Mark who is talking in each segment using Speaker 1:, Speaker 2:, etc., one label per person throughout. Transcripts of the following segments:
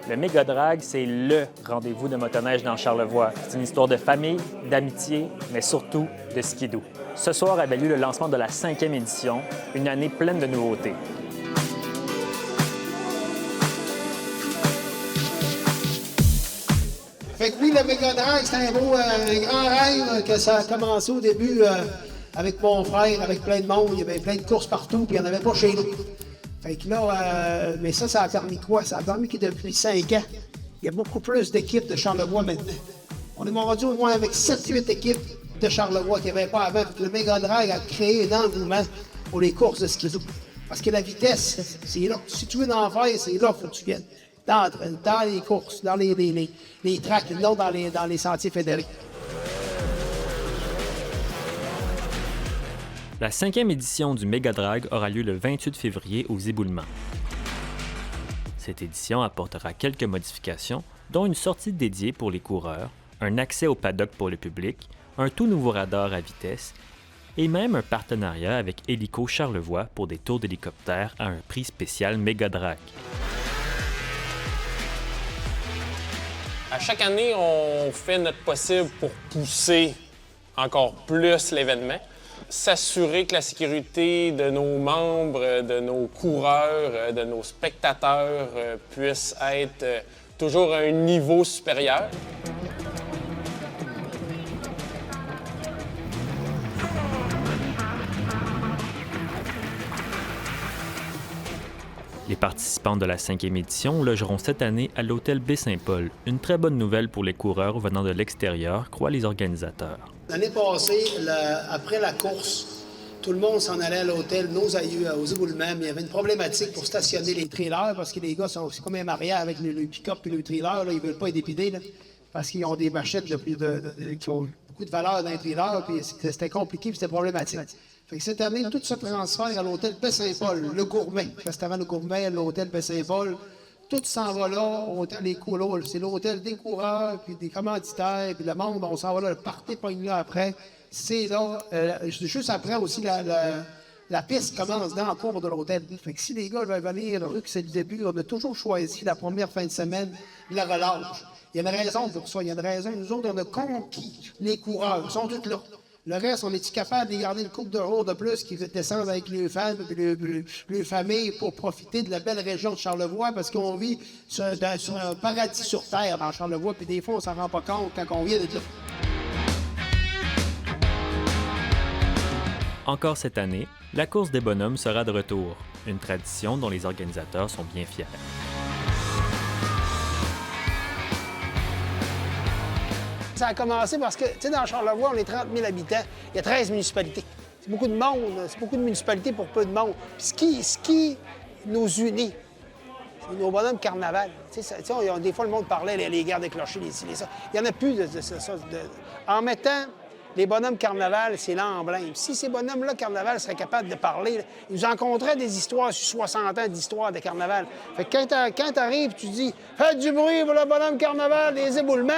Speaker 1: Le Méga Drag, c'est LE rendez-vous de motoneige dans Charlevoix. C'est une histoire de famille, d'amitié, mais surtout de skidoo. Ce soir avait lieu le lancement de la 5e édition, une année pleine de nouveautés.
Speaker 2: Fait que oui, le Méga Drag, c'est un grand rêve que ça a commencé au début avec mon frère, avec plein de monde. Il y avait plein de courses partout, puis il n'y en avait pas chez nous. Fait que là, mais ça a permis quoi? Ça a permis que depuis 5 ans, il y a beaucoup plus d'équipes de Charlevoix maintenant. On est rendu au moins avec 7-8 équipes de Charlevoix qu'il n'y avait pas avant. Le Méga Drag a créé un engouement pour les courses de skidoo. Parce que la vitesse, c'est là. Si tu veux en faire, c'est là qu'il faut que tu viennes. Dans les courses, dans les tracks, non dans les sentiers fédérés.
Speaker 1: La 5e édition du Méga Drag aura lieu le 28 février aux Éboulements. Cette édition apportera quelques modifications, dont une sortie dédiée pour les coureurs, un accès au paddock pour le public, un tout nouveau radar à vitesse et même un partenariat avec Hélico Charlevoix pour des tours d'hélicoptère à un prix spécial Méga Drag.
Speaker 3: À chaque année, on fait notre possible pour pousser encore plus l'événement, s'assurer que la sécurité de nos membres, de nos coureurs, de nos spectateurs puisse être toujours à un niveau supérieur.
Speaker 1: Les participants de la 5e édition logeront cette année à l'hôtel Baie-Saint-Paul. Une très bonne nouvelle pour les coureurs venant de l'extérieur, croient les organisateurs.
Speaker 2: L'année passée, après la course, tout le monde s'en allait à l'hôtel Nos Aïeux aux Éboulements, mais il y avait une problématique pour stationner les trailers parce que les gars sont comme un mariage avec le pick-up et le trailer, là, ils veulent pas être dépidés là, parce qu'ils ont des machettes qui ont beaucoup de valeur dans les trailers, puis c'était compliqué, puis c'était problématique. Fait que cette année, tout se transfère à l'hôtel Baie-Saint-Paul, le Gourmet. Juste avant le Gourmet, l'hôtel Baie-Saint-Paul. Tout s'en va là, c'est l'hôtel des coureurs, puis des commanditaires, puis le monde, on s'en va là, le party pogne là après. C'est là, juste après aussi, la piste commence dans le cours de l'hôtel. Fait que si les gars veulent venir, eux, que c'est le début, on a toujours choisi la première fin de semaine, la relâche. Il y a une raison pour ça, il y a une raison. Nous autres, on a conquis les coureurs, ils sont tous là. Le reste, on est-tu capable de garder le couple de jours de plus qui descendent avec les femmes et les familles pour profiter de la belle région de Charlevoix parce qu'on vit sur un paradis sur terre dans Charlevoix, puis des fois, on s'en rend pas compte quand on vient d'être là.
Speaker 1: Encore cette année, la course des bonhommes sera de retour, une tradition dont les organisateurs sont bien fiers.
Speaker 2: Ça a commencé parce que, tu sais, dans Charlevoix, on est 30 000 habitants. Il y a 13 municipalités. C'est beaucoup de monde, c'est beaucoup de municipalités pour peu de monde. Puis ce qui nous unit, c'est nos bonhommes carnaval. Tu sais, des fois, le monde parlait, les guerres des clochers, les ça. Il n'y en a plus de ça. En mettant les bonhommes carnaval, c'est l'emblème. Si ces bonhommes-là, carnaval, seraient capables de parler, ils nous en compteraient des histoires sur 60 ans d'histoire de carnaval. Fait que quand tu arrives, tu dis « Faites du bruit pour le bonhomme carnaval, les éboulements »,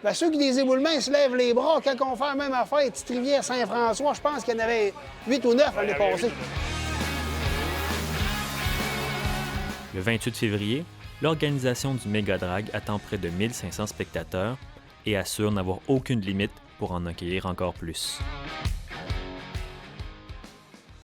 Speaker 2: bien, ceux qui des éboulements, ils se lèvent les bras quand on fait la même affaire. Petite-Rivière, Saint-François, je pense qu'il y en avait 8 ou 9 l'année passée.
Speaker 1: Le 28 février, l'organisation du Méga Drag attend près de 1500 spectateurs et assure n'avoir aucune limite pour en accueillir encore plus.